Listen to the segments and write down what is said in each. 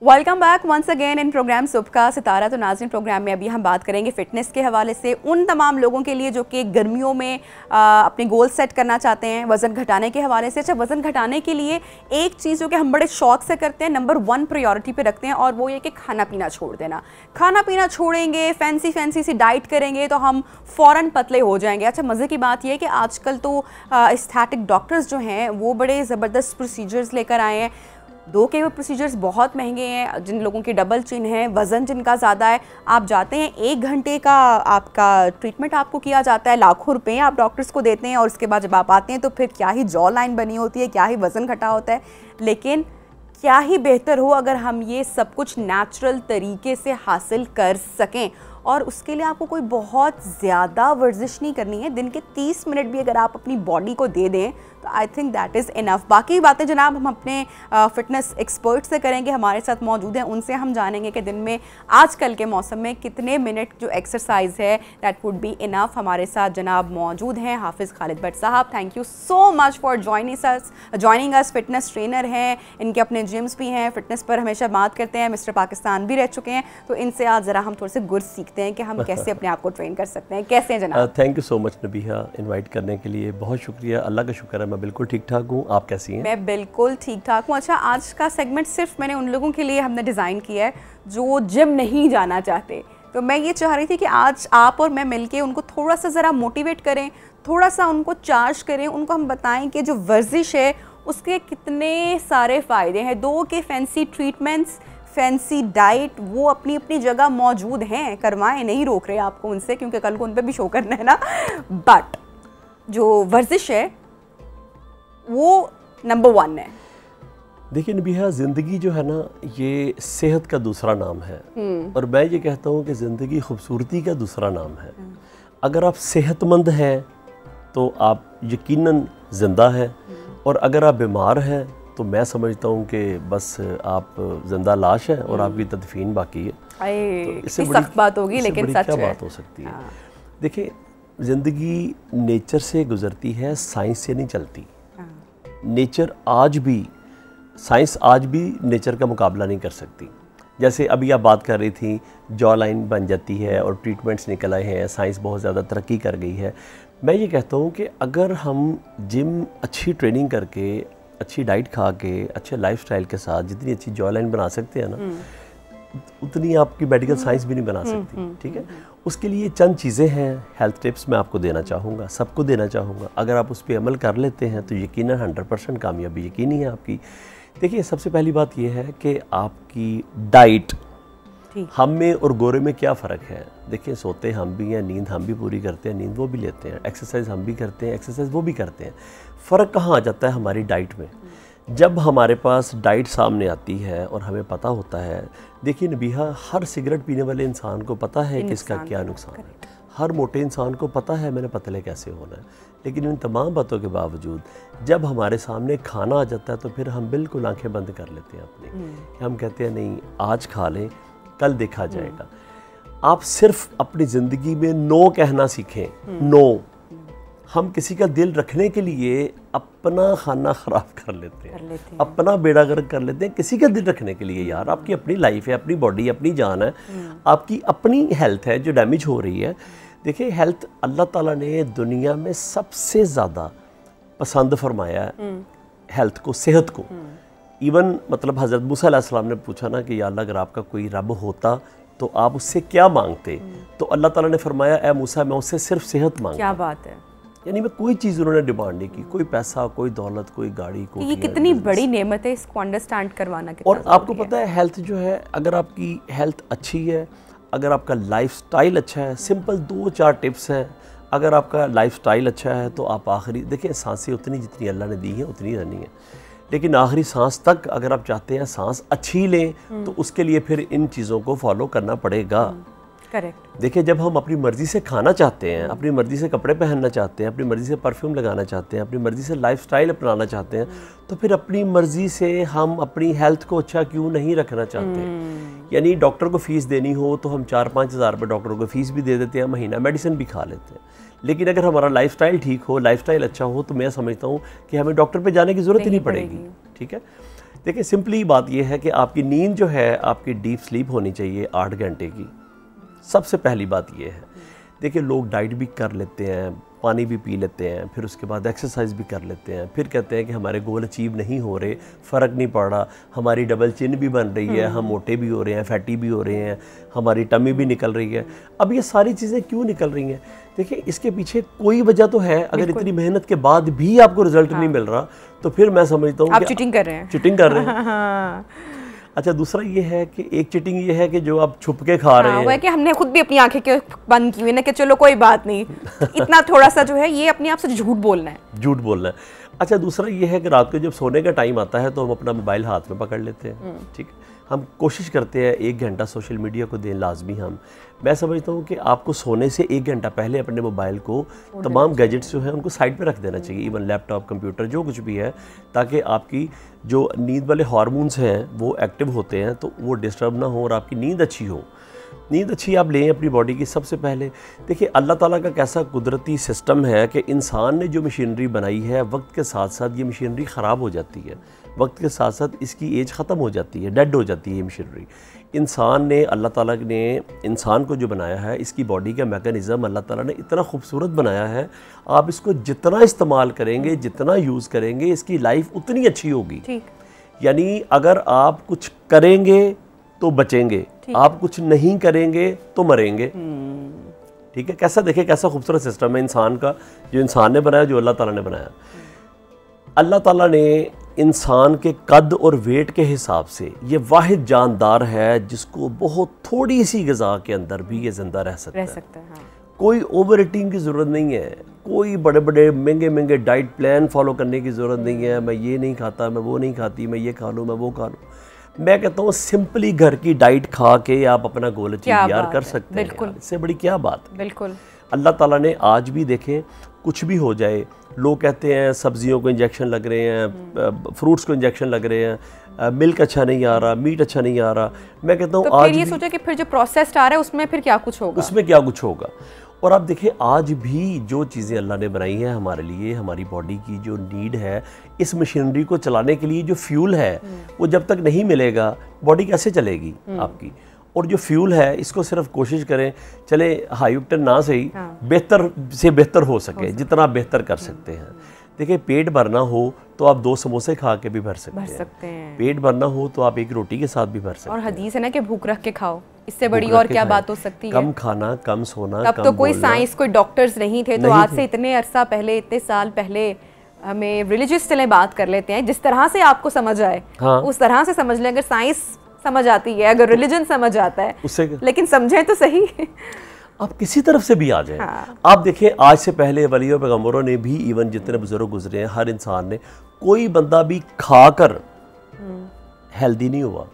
Welcome back once again in programme सुबह का सितारा। तो नाज़रीन, प्रोग्राम में अभी हम बात करेंगे फ़िटनेस के हवाले से उन तमाम लोगों के लिए जो कि गर्मियों में अपने गोल सेट करना चाहते हैं वज़न घटाने के हवाले से। अच्छा, वज़न घटाने के लिए एक चीज़ जो कि हम बड़े शौक से करते हैं, नंबर 1 प्रायोरिटी पे रखते हैं, और वो ये कि खाना पीना छोड़ देना। खाना पीना छोड़ेंगे, फैंसी सी डाइट करेंगे तो हम फ़ौरन पतले हो जाएंगे। अच्छा, मज़े की बात यह है कि आजकल तो एस्थेटिक डॉक्टर्स जो हैं वो बड़े ज़बरदस्त प्रोसीजर्स लेकर आए हैं। दो के वो प्रोसीजर्स बहुत महंगे हैं, जिन लोगों की डबल चिन है, वज़न जिनका ज़्यादा है, आप जाते हैं 1 घंटे का आपका ट्रीटमेंट आपको किया जाता है, लाखों रुपए आप डॉक्टर्स को देते हैं, और उसके बाद जब आप आते हैं तो फिर क्या ही जॉ लाइन बनी होती है, क्या ही वज़न घटा होता है। लेकिन क्या ही बेहतर हो अगर हम ये सब कुछ नेचुरल तरीके से हासिल कर सकें, और उसके लिए आपको कोई बहुत ज़्यादा वर्जिश नहीं करनी है। दिन के 30 मिनट भी अगर आप अपनी बॉडी को दे दें तो I think that is enough. बाकी बातें जनाब हम अपने फ़िटनेस एक्सपर्ट से करेंगे, हमारे साथ मौजूद हैं, उनसे हम जानेंगे कि दिन में आजकल के मौसम में कितने मिनट जो एक्सरसाइज है दैट वुड बी इनफ। हमारे साथ जनाब मौजूद हैं हाफिज़ खालिद भट्ट साहब। Thank you so much for joining us. Fitness trainer हैं, इनके अपने जिम्स भी हैं, फ़िटनेस पर हमेशा बात करते हैं, मिस्टर पाकिस्तान भी रह चुके हैं। तो इनसे आज ज़रा हम थोड़े से गुर सीखते हैं कि हम कैसे अपने आप को ट्रेन कर सकते हैं। कैसे हैं जनाब? Thank you so much Nabiha, invite करने के लिए बहुत शुक्रिया। अल्लाह का शुक्र है मैं बिल्कुल ठीक ठाक हूँ। आप कैसी हैं? मैं बिल्कुल ठीक ठाक हूँ। अच्छा, आज का सेगमेंट सिर्फ मैंने उन लोगों के लिए हमने डिज़ाइन किया है जो जिम नहीं जाना चाहते। तो मैं ये चाह रही थी कि आज आप और मैं मिलके उनको थोड़ा सा ज़रा मोटिवेट करें, थोड़ा सा उनको चार्ज करें, उनको हम बताएं कि जो वर्जिश है उसके कितने सारे फ़ायदे हैं। दो के फैंसी ट्रीटमेंट्स, फैंसी डाइट वो अपनी अपनी जगह मौजूद हैं, करवाएं, नहीं रोक रहे आपको उनसे, क्योंकि कल को उन पर भी शो करना है ना। बट जो वर्जिश है वो नंबर 1 है। देखिए नबीहा, ज़िंदगी जो है ना ये सेहत का दूसरा नाम है, और मैं ये कहता हूँ कि ज़िंदगी खूबसूरती का दूसरा नाम है। अगर आप सेहतमंद हैं तो आप यकीनन ज़िंदा हैं, और अगर आप बीमार हैं तो मैं समझता हूँ कि बस आप जिंदा लाश हैं और आपकी तदफीन बाकी है। तो इससे सख्त बात होगी, लेकिन सच क्या बात हो सकती है। देखिए, ज़िंदगी नेचर से गुजरती है, साइंस से नहीं चलती। नेचर आज भी, साइंस आज भी नेचर का मुकाबला नहीं कर सकती। जैसे अभी आप बात कर रही थी, जॉ लाइन बन जाती है और ट्रीटमेंट्स निकल आए हैं, साइंस बहुत ज़्यादा तरक्की कर गई है। मैं ये कहता हूँ कि अगर हम जिम अच्छी ट्रेनिंग करके, अच्छी डाइट खा के, अच्छे लाइफस्टाइल के साथ जितनी अच्छी जॉ लाइन बना सकते हैं ना, उतनी आपकी मेडिकल साइंस भी नहीं बना सकती। ठीक है, उसके लिए चंद चीज़ें हैं, हेल्थ टिप्स मैं आपको देना चाहूँगा, सबको देना चाहूँगा। अगर आप उस पर अमल कर लेते हैं तो यकीनन 100% कामयाबी यकीनी है आपकी। देखिए, सबसे पहली बात यह है कि आपकी डाइट, हम में और गोरे में क्या फ़र्क है। देखिए, सोते हम भी हैं, नींद हम भी पूरी करते हैं, नींद वो भी लेते हैं, एक्सरसाइज हम भी करते हैं, एक्सरसाइज वो भी करते हैं। फ़र्क कहाँ आ जाता है? हमारी डाइट में। जब हमारे पास डाइट सामने आती है और हमें पता होता है, देखिए नबीहा, हर सिगरेट पीने वाले इंसान को पता है कि इसका क्या नुकसान है, हर मोटे इंसान को पता है मैंने पतले कैसे होना है। लेकिन इन तमाम बातों के बावजूद जब हमारे सामने खाना आ जाता है तो फिर हम बिल्कुल आंखें बंद कर लेते हैं अपनी। हम कहते हैं नहीं, आज खा लें, कल देखा जाएगा। आप सिर्फ अपनी ज़िंदगी में नो कहना सीखें। नो, हम किसी का दिल रखने के लिए अपना खाना ख़राब कर लेते हैं, अपना बेड़ा गर्क कर लेते हैं किसी का दिल रखने के लिए। यार, आपकी अपनी लाइफ है, अपनी बॉडी, अपनी जान है, आपकी अपनी हेल्थ है जो डैमेज हो रही है। देखिए, हेल्थ अल्लाह ताला ने दुनिया में सबसे ज़्यादा पसंद फरमाया है हेल्थ को, सेहत को। इवन मतलब हज़रत मूसा अलैहिस्सलाम ने पूछा ना कि या अल्लाह, अगर आपका कोई रब होता तो आप उससे क्या मांगते? तो अल्लाह ताला ने फरमाया, ए मूसा, मैं उससे सिर्फ सेहत मांगता। क्या बात है। यानी मैं कोई चीज़ उन्होंने डिमांड नहीं की, कोई पैसा, कोई दौलत, कोई गाड़ी, कोई। ये कितनी बड़ी नेमत है, इसको अंडरस्टैंड करवाना। और आपको पता है, हेल्थ जो है, अगर आपकी हेल्थ अच्छी है, अगर आपका लाइफस्टाइल अच्छा है, सिंपल 2-4 टिप्स हैं। अगर आपका लाइफस्टाइल अच्छा है तो आप आखिरी, देखिए, सांसें उतनी जितनी अल्लाह ने दी हैं उतनी रहनी है, लेकिन आखिरी सांस तक अगर आप चाहते हैं सांस अच्छी लें तो उसके लिए फिर इन चीज़ों को फॉलो करना पड़ेगा। करेक्ट। देखिए, जब हम अपनी मर्ज़ी से खाना चाहते हैं, अपनी मर्ज़ी से कपड़े पहनना चाहते हैं, अपनी मर्ज़ी से परफ्यूम लगाना चाहते हैं, अपनी मर्ज़ी से लाइफस्टाइल अपनाना चाहते हैं, तो फिर अपनी मर्ज़ी से हम अपनी हेल्थ को अच्छा क्यों नहीं रखना चाहते? यानी डॉक्टर को फ़ीस देनी हो तो हम 4-5 हज़ार रुपये डॉक्टर को फ़ीस भी दे देते हैं, महीना मेडिसिन भी खा लेते हैं। लेकिन अगर हमारा लाइफस्टाइल ठीक हो, लाइफस्टाइल अच्छा हो, तो मैं समझता हूँ कि हमें डॉक्टर पे जाने की ज़रूरत ही नहीं पड़ेगी। ठीक है, देखिए सिंपली बात यह है कि आपकी नींद जो है आपकी डीप स्लीप होनी चाहिए 8 घंटे की। सबसे पहली बात यह है। देखिए लोग डाइट भी कर लेते हैं, पानी भी पी लेते हैं, फिर उसके बाद एक्सरसाइज भी कर लेते हैं, फिर कहते हैं कि हमारे गोल अचीव नहीं हो रहे, फ़र्क नहीं पड़ रहा, हमारी डबल चिन भी बन रही है, हम मोटे भी हो रहे हैं, फैटी भी हो रहे हैं, हमारी टमी भी निकल रही है। अब ये सारी चीज़ें क्यों निकल रही हैं? देखिए इसके पीछे कोई वजह तो है। अगर इतनी मेहनत के बाद भी आपको रिजल्ट नहीं मिल रहा तो फिर मैं समझता हूँ आप चीटिंग कर रहे हैं। चीटिंग कर रहे हैं। अच्छा, दूसरा ये है कि एक चीटिंग ये है कि जो आप छुप के खा रहे हैं, वो है कि हमने खुद भी अपनी आंखें क्यों बंद की हुई ना कि चलो कोई बात नहीं, इतना थोड़ा सा जो है ये अपने आप से झूठ बोलना है, झूठ बोलना है। अच्छा, दूसरा ये है कि रात को जब सोने का टाइम आता है तो हम अपना मोबाइल हाथ में पकड़ लेते हैं। ठीक है, हम कोशिश करते हैं 1 घंटा सोशल मीडिया को दें लाजमी। मैं समझता हूँ कि आपको सोने से 1 घंटा पहले अपने मोबाइल को, तमाम गैजेट्स जो हैं उनको साइड पे रख देना चाहिए, इवन लैपटॉप, कंप्यूटर, जो कुछ भी है, ताकि आपकी जो नींद वाले हार्मोन्स हैं वो एक्टिव होते हैं तो वो डिस्टर्ब ना हो और आपकी नींद अच्छी हो। नींद अच्छी आप लें अपनी बॉडी की। सबसे पहले देखिए अल्लाह ताला का कैसा कुदरती सिस्टम है कि इंसान ने जो मशीनरी बनाई है, वक्त के साथ साथ ये मशीनरी ख़राब हो जाती है, वक्त के साथ साथ इसकी एज ख़त्म हो जाती है, डेड हो जाती है ये मशीनरी। इंसान ने, अल्लाह ताला ने इंसान को जो बनाया है, इसकी बॉडी का मैकेनिज़्म अल्लाह ताला ने इतना खूबसूरत बनाया है, आप इसको जितना इस्तेमाल करेंगे, जितना यूज़ करेंगे, इसकी लाइफ उतनी अच्छी होगी। यानी अगर आप कुछ करेंगे तो बचेंगे, आप कुछ नहीं करेंगे तो मरेंगे। ठीक है, कैसा देखें कैसा खूबसूरत सिस्टम है इंसान का, जो इंसान ने बनाया, जो अल्लाह ताला ने बनाया। अल्लाह ताला ने इंसान के कद और वेट के हिसाब से ये वाहिद जानदार है जिसको बहुत थोड़ी सी ग़िज़ा के अंदर भी ये ज़िंदा रह सकता है। हाँ। कोई ओवर ईटिंग की ज़रूरत नहीं है, कोई बड़े बड़े महंगे महंगे डाइट प्लान फॉलो करने की ज़रूरत नहीं है। मैं ये नहीं खाता, मैं वो नहीं खाती, मैं ये खा लूँ, मैं वो खा लूँ। मैं कहता हूँ सिंपली घर की डाइट खा के आप अपना गोल अचीव यार कर सकते हैं। इससे बड़ी क्या बात है। बिल्कुल। अल्लाह ताला ने आज भी देखें, कुछ भी हो जाए, लोग कहते हैं सब्जियों को इंजेक्शन लग रहे हैं, फ्रूट्स को इंजेक्शन लग रहे हैं, मिल्क अच्छा नहीं आ रहा, मीट अच्छा नहीं आ रहा। मैं कहता हूँ तो आज फिर ये सोचा कि फिर जो प्रोसेस्ड आ रहा है उसमें फिर क्या कुछ होगा, उसमें क्या कुछ होगा। और आप देखिए आज भी जो चीज़ें अल्लाह ने बनाई हैं हमारे लिए, हमारी बॉडी की जो नीड है, इस मशीनरी को चलाने के लिए जो फ्यूल है वो जब तक नहीं मिलेगा बॉडी कैसे चलेगी आपकी। और जो फ्यूल है इसको सिर्फ कोशिश करें, चले हाई ऑक्टेन ना सही, बेहतर से बेहतर हो सके, जितना बेहतर कर सकते हैं। देखिए पेट भरना हो तो आप 2 समोसे खा के भी भर सकते हैं। पेट भरना हो तो आप 1 रोटी के साथ भी भर सकते हैं। और हदीस है ना कि भूख रख के खाओ, इससे बड़ी और क्या बात हो सकती है। कम खाना, कम सोना, तब तो कोई साइंस, कोई डॉक्टर्स नहीं थे, तो आज से इतने अरसा पहले, इतने साल पहले हमें रिलीजियस चले बात कर लेते हैं, जिस तरह से आपको समझ आए उस तरह से समझ लें। अगर साइंस समझ आती है, अगर रिलीजन समझ आता है उससे, लेकिन समझें तो सही। आप किसी तरफ से भी आ जाएं। आप देखिए आज से पहले वलियों पैगंबरों ने भी, इवन जितने बुजुर्ग गुजरे हैं, हर इंसान ने, कोई बंदा भी खाकर हेल्दी नहीं हुआ।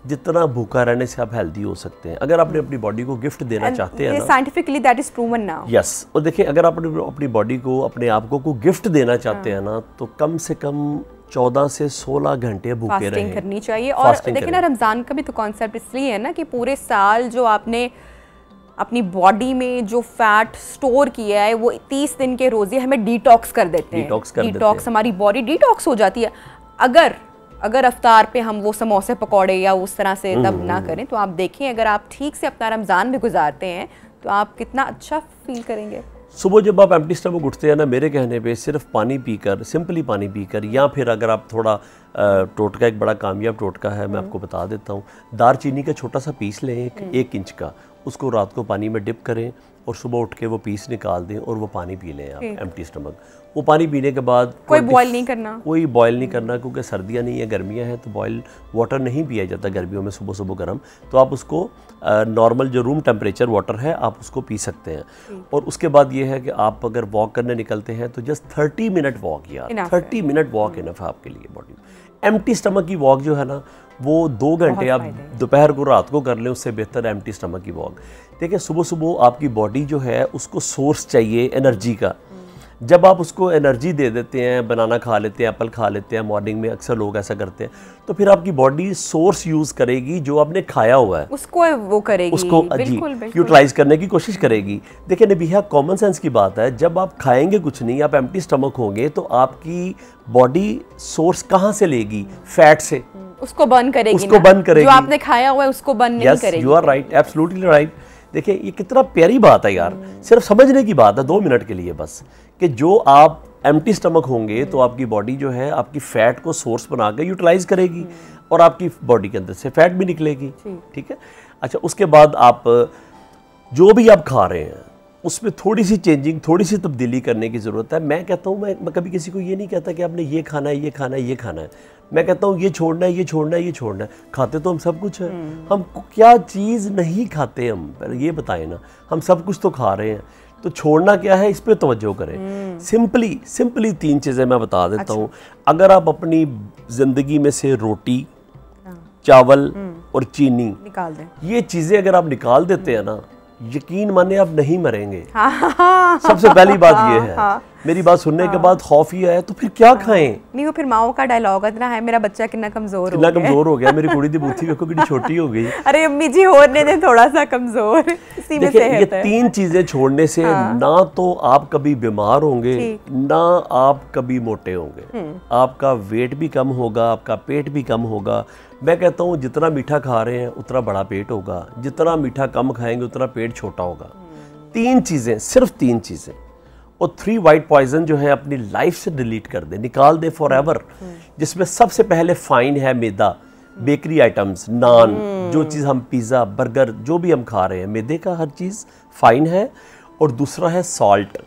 जितना भूखा रहने से आप हेल्दी हो सकते हैं। अगर आपने अपनी बॉडी को गिफ्ट देना चाहते हैं ना, scientifically that is proven now. Yes. और देखिए अगर आप अपनी बॉडी को, अपने आप को गिफ्ट देना चाहते हैं ना, तो कम से कम 14 से 16 घंटे भूखे रहें, करनी चाहिए। और देखिए ना, रमज़ान का भी तो कॉन्सेप्ट इसलिए है ना कि पूरे साल जो आपने अपनी बॉडी में जो फैट स्टोर किया है वो 30 दिन के रोजे हमें डिटॉक्स कर देते हैं। डिटॉक्स हमारी बॉडी डिटॉक्स हो जाती है। अगर अफ्तार पे हम वो समोसे पकौड़े या उस तरह से तब ना करें, तो आप देखें अगर आप ठीक से अपना रमज़ान भी गुजारते हैं तो आप कितना अच्छा फील करेंगे। सुबह जब आप एम्प्टी स्टमक उठते हैं ना, मेरे कहने पे सिर्फ पानी पीकर, सिंपली पानी पीकर, या फिर अगर आप थोड़ा टोटका, एक बड़ा कामयाब टोटका है, मैं आपको बता देता हूँ, दारचीनी का छोटा सा पीस लें, 1 इंच का, उसको रात को पानी में डिप करें और सुबह उठ के वो पीस निकाल दें और वो पानी पी लें आप एम्प्टी स्टमक। वो पानी पीने के बाद कोई बॉयल नहीं करना, कोई बॉयल नहीं करना, क्योंकि सर्दियाँ नहीं है, गर्मियाँ हैं, तो बॉयल वाटर नहीं पिया जाता गर्मियों में सुबह सुबह गर्म। तो आप उसको नॉर्मल जो रूम टेम्परेचर वाटर है आप उसको पी सकते हैं। और उसके बाद ये है कि आप अगर वॉक करने निकलते हैं तो जस्ट 30 मिनट वॉक, यार 30 मिनट वॉक इनफ है आपके लिए बॉडी। एम्प्टी स्टमक की वॉक जो है ना, वो 2 घंटे आप दोपहर को, रात को कर लें, उससे बेहतर एम्प्टी स्टमक की वॉक। देखिए सुबह सुबह आपकी बॉडी जो है उसको सोर्स चाहिए एनर्जी का। जब आप उसको एनर्जी दे देते हैं, बनाना खा लेते हैं, एप्पल खा लेते हैं मॉर्निंग में, अक्सर लोग ऐसा करते हैं, तो फिर आपकी बॉडी सोर्स यूज़ करेगी जो आपने खाया हुआ है, उसको वो करेगी, उसको यूटिलाइज करने की कोशिश करेगी। देखिए नबीहा, कॉमन सेंस की बात है, जब आप खाएंगे कुछ नहीं, आप एम्प्टी स्टमक होंगे, तो आपकी बॉडी सोर्स कहाँ से लेगी? फैट से। उसको बर्न करेगी, उसको बर्न करेगी, जो आपने खाया हुआ है उसको बर्न नहीं करेगी। You are right, absolutely right. देखिए ये कितना प्यारी बात है यार, सिर्फ समझने की बात है 2 मिनट के लिए बस, कि जो आप एम्प्टी स्टमक होंगे तो आपकी बॉडी जो है आपकी फैट को सोर्स बना के यूटिलाइज करेगी और आपकी बॉडी के अंदर से फैट भी निकलेगी, ठीक है। अच्छा, उसके बाद आप जो भी आप खा रहे हैं उसमें थोड़ी सी चेंजिंग, थोड़ी सी तब्दीली करने की ज़रूरत है। मैं कहता हूँ, मैं कभी किसी को ये नहीं कहता कि आपने ये खाना है, ये खाना है, ये खाना है। मैं कहता हूँ ये छोड़ना है, ये छोड़ना है, ये छोड़ना है। खाते तो हम सब कुछ है, हम क्या चीज़ नहीं खाते हम, ये बताएं ना। हम सब कुछ तो खा रहे हैं, तो छोड़ना क्या है, इस पे तवज्जो करें। सिंपली 3 चीज़ें मैं बता देता हूँ। अगर आप अपनी ज़िंदगी में से रोटी, चावल और चीनी निकाल दें, ये चीज़ें अगर आप निकाल देते हैं ना, यकीन माने आप नहीं मरेंगे। सबसे पहली बात ये है। मेरी बात सुनने के बाद खौफ ही आया, तो फिर क्या खाएं? नहीं, वो फिर माओ का डायलॉग इतना है, मेरा बच्चा कितना कमजोर हो गया, मेरी कुड़ी दी बूथी देखो कितनी छोटी हो गई। अरे अम्मी जी होने दे थोड़ा सा कमजोर, इसी में देखिए ये 3 चीजें छोड़ने से ना तो आप कभी बीमार होंगे, ना आप कभी मोटे होंगे, आपका वेट भी कम होगा, आपका पेट भी कम होगा। मैं कहता हूँ जितना मीठा खा रहे हैं उतना बड़ा पेट होगा, जितना मीठा कम खाएंगे उतना पेट छोटा होगा। 3 चीजें, सिर्फ 3 चीजें। और 3 वाइट पॉइजन जो है अपनी लाइफ से डिलीट कर दे, निकाल दे फॉर एवर। जिसमें सबसे पहले फाइन है मैदा, बेकरी आइटम्स, नान, जो चीज़ हम पिज़्ज़ा, बर्गर जो भी हम खा रहे हैं, मैदे का हर चीज़ फाइन है। और दूसरा है सॉल्ट,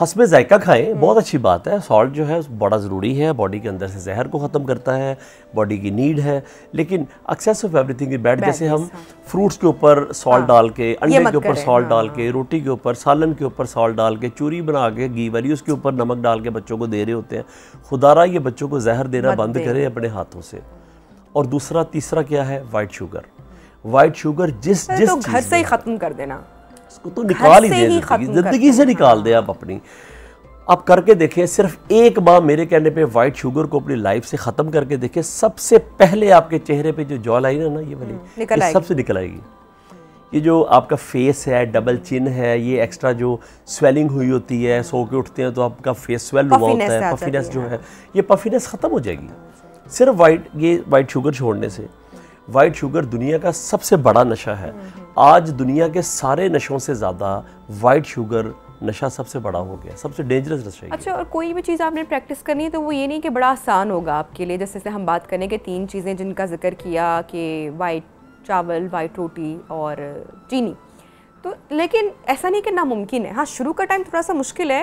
हस्बे जायका खाएं, बहुत अच्छी बात है। सॉल्ट जो है बड़ा ज़रूरी है, बॉडी के अंदर से जहर को ख़त्म करता है, बॉडी की नीड है। लेकिन excess of everything is bad. जैसे हम फ्रूट्स के ऊपर सॉल्ट डाल के, अंडे के ऊपर सॉल्ट डाल के, रोटी के ऊपर, सालन के ऊपर सॉल्ट डाल के, चूरी बना के घी वाली उसके ऊपर नमक डाल के बच्चों को दे रहे होते हैं। खुदारा ये बच्चों को जहर देना बंद करें अपने हाथों से। और तीसरा क्या है? White sugar. वाइट शुगर जिस घर से ही ख़त्म कर देना, उसको तो निकाल ही दे, जिंदगी से निकाल दे आप अपनी। आप करके देखें, सिर्फ 1 माह मेरे कहने पे वाइट शुगर को अपनी लाइफ से ख़त्म करके देखें, सबसे पहले आपके चेहरे पे जो जॉ लाइन है ना, ये वाली ये सबसे निकल आएगी। ये जो आपका फेस है, डबल चिन है, ये एक्स्ट्रा जो स्वेलिंग हुई होती है, सो के उठते हैं तो आपका फेस स्वेल हुआ होता है, पफीनेस जो है, ये पफीनेस ख़त्म हो जाएगी सिर्फ वाइट शुगर छोड़ने से। वाइट शुगर दुनिया का सबसे बड़ा नशा है। आज दुनिया के सारे नशों से ज़्यादा वाइट शुगर नशा सबसे बड़ा हो गया, सबसे डेंजरस नशा है। अच्छा, और कोई भी चीज़ आपने प्रैक्टिस करनी है तो वो ये नहीं कि बड़ा आसान होगा आपके लिए। जैसे हम बात करें कि 3 चीज़ें जिनका जिक्र किया कि वाइट चावल, वाइट रोटी और चीनी, तो लेकिन ऐसा नहीं कि नामुमकिन है। हाँ, शुरू का टाइम थोड़ा सा मुश्किल है,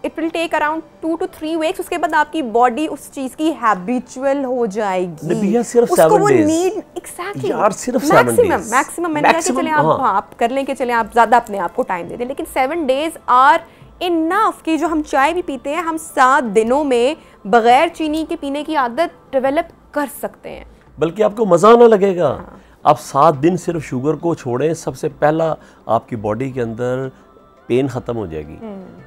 it will take around 2 to 3 weeks. उसके बाद आपकी बॉडी उस चीज़ की हैबिचुअल हो जाएगी, सिर्फ उसको 7 वो days। नीड एक्जैक्टली यार सिर्फ 7 days मैक्सिमम। मैंने कहा कि चलें आप कर लें, कि चलें आप ज़्यादा अपने आप को टाइम दे दें, लेकिन 7 days आर इनफ कि जो हम चाय भी पीते हैं, हम 7 दिनों में बगैर चीनी के पीने की आदत डेवलप कर सकते हैं, बल्कि आपको मज़ा आना लगेगा। आप 7 दिन सिर्फ शुगर को छोड़ें, सबसे पहला आपकी बॉडी के अंदर पेन ख़त्म हो जाएगी।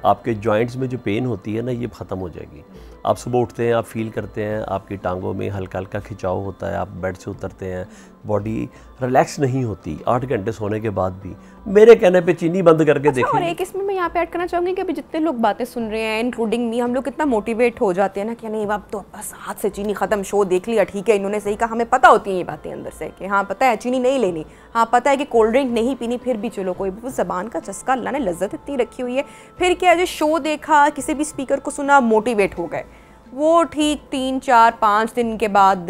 आपके जॉइंट्स में जो पेन होती है ना, ये ख़त्म हो जाएगी। आप सुबह उठते हैं, आप फील करते हैं आपकी टांगों में हल्का हल्का खिंचाव होता है, आप बेड से उतरते हैं, बॉडी रिलैक्स नहीं होती 8 घंटे सोने के बाद भी। मेरे कहने पे चीनी बंद करके देखें। और एक इसमें मैं यहाँ पे ऐड करना चाहूँगी कि अभी जितने लोग बातें सुन रहे हैं, इंक्लूडिंग मी, हम लोग कितना मोटिवेट हो जाते हैं ना कि नहीं अब तो बस हाथ से चीनी ख़त्म, शो देख लिया, ठीक है इन्होंने सही कहा। हमें पता होती हैं ये बातें अंदर से कि हाँ पता है चीनी नहीं लेनी, हाँ पता है कि कोल्ड ड्रिंक नहीं पीनी, फिर भी चलो कोई ज़बान का चस्का, अल्लाह ने लज्जत इतनी रखी हुई है। फिर क्या, जो शो देखा, किसी भी स्पीकर को सुना, मोटिवेट हो गए, वो ठीक 3, 4, 5 दिन के बाद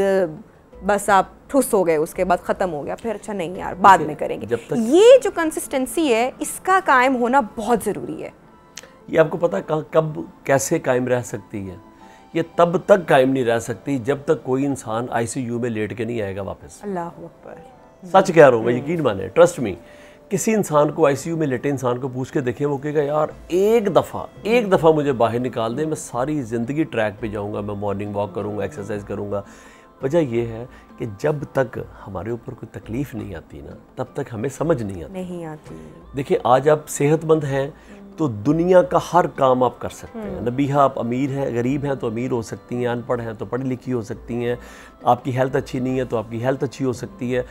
बस आप ठुस हो गए, उसके बाद ख़त्म हो गया। फिर अच्छा नहीं यार बाद में करेंगे। ये जो कंसिस्टेंसी है, इसका कायम होना बहुत ज़रूरी है। ये आपको पता है कब कैसे कायम रह सकती है? ये तब तक कायम नहीं रह सकती जब तक कोई इंसान ICU में लेट के नहीं आएगा वापस। अल्लाह अकबर, सच कह रहा हूँ मैं, यकीन माने, ट्रस्ट मी। किसी इंसान को ICU में लेटे इंसान को पूछ के देखें, वो कहेगा यार एक दफ़ा मुझे बाहर निकाल दे, मैं सारी ज़िंदगी ट्रैक पे जाऊँगा, मैं मॉर्निंग वॉक करूँगा, एक्सरसाइज करूँगा। वजह ये है कि जब तक हमारे ऊपर कोई तकलीफ़ नहीं आती ना, तब तक हमें समझ नहीं आती। नहीं आती। देखिए आज आप सेहतमंद हैं तो दुनिया का हर काम आप कर सकते हैं। नबीहा, आप अमीर हैं, गरीब हैं तो अमीर हो सकती हैं, अनपढ़ हैं तो पढ़ी लिखी हो सकती हैं, आपकी हेल्थ अच्छी नहीं है तो आपकी हेल्थ अच्छी हो सकती है,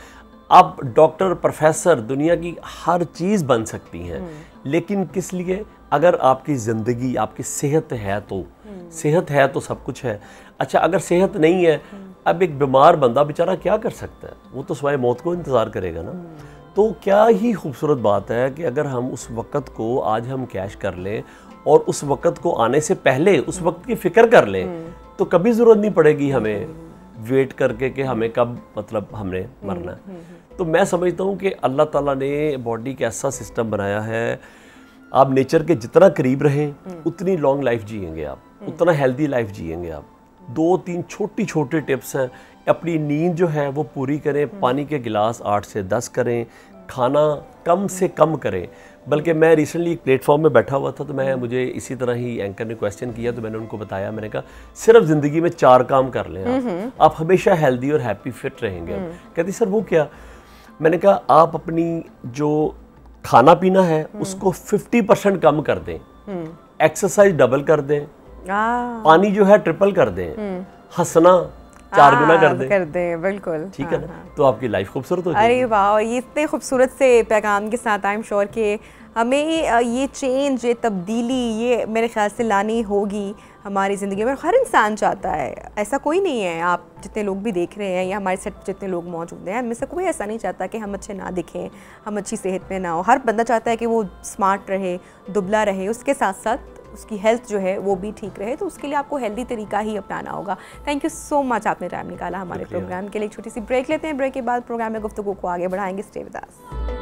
आप डॉक्टर, प्रोफेसर, दुनिया की हर चीज़ बन सकती हैं। लेकिन किस लिए? अगर आपकी ज़िंदगी, आपकी सेहत है तो, सेहत है तो सब कुछ है। अच्छा, अगर सेहत नहीं है, अब एक बीमार बंदा बेचारा क्या कर सकता है? वो तो सिवाय मौत को इंतज़ार करेगा ना। तो क्या ही खूबसूरत बात है कि अगर हम उस वक़्त को आज हम कैश कर लें और उस वक़्त को आने से पहले उस वक़्त की फ़िक्र कर लें, तो कभी ज़रूरत नहीं पड़ेगी हमें वेट करके कि हमें कब मतलब हमने मरना है। तो मैं समझता हूँ कि अल्लाह ताला ने बॉडी का ऐसा सिस्टम बनाया है, आप नेचर के जितना करीब रहें उतनी लॉन्ग लाइफ जिएंगे आप, उतना हेल्दी लाइफ जिएंगे आप। 2-3 छोटी छोटी टिप्स हैं। अपनी नींद जो है वो पूरी करें, पानी के गिलास 8 से 10 करें, खाना कम से कम करें। बल्कि मैं रिसेंटली एक प्लेटफॉर्म में बैठा हुआ था तो मुझे इसी तरह ही एंकर ने क्वेश्चन किया तो मैंने उनको बताया, मैंने कहा सिर्फ ज़िंदगी में 4 काम कर लें आप हमेशा हेल्दी और हैप्पी फिट रहेंगे। कहती सर वो क्या? मैंने कहा आप अपनी जो खाना पीना है उसको 50% कम कर दें, एक्सरसाइज डबल कर दें, पानी जो है ट्रिपल कर दें, हंसना 4 गुना कर दें। बिल्कुल, ठीक है ना? तो आपकी लाइफ खूबसूरत हो जाएगी। अरे वाह, ये इतने खूबसूरत से पैगाम के साथ आई एम श्योर कि हमें ये चेंज, ये तब्दीली, ये मेरे ख्याल से लानी होगी हमारी ज़िंदगी में। हर इंसान चाहता है, ऐसा कोई नहीं है, आप जितने लोग भी देख रहे हैं या हमारे सेट जितने लोग मौजूद हैं, हमें से कोई ऐसा नहीं चाहता कि हम अच्छे ना दिखें, हम अच्छी सेहत में ना हो। हर बंदा चाहता है कि वो स्मार्ट रहे, दुबला रहे, उसके साथ साथ उसकी हेल्थ जो है वो भी ठीक रहे। तो उसके लिए आपको हेल्दी तरीका ही अपनाना होगा। थैंक यू सो मच, आपने टाइम निकाला हमारे प्रोग्राम के लिए। एक छोटी सी ब्रेक लेते हैं, ब्रेक के बाद प्रोग्राम में गुफ्तगू को आगे बढ़ाएंगे। Stay with us.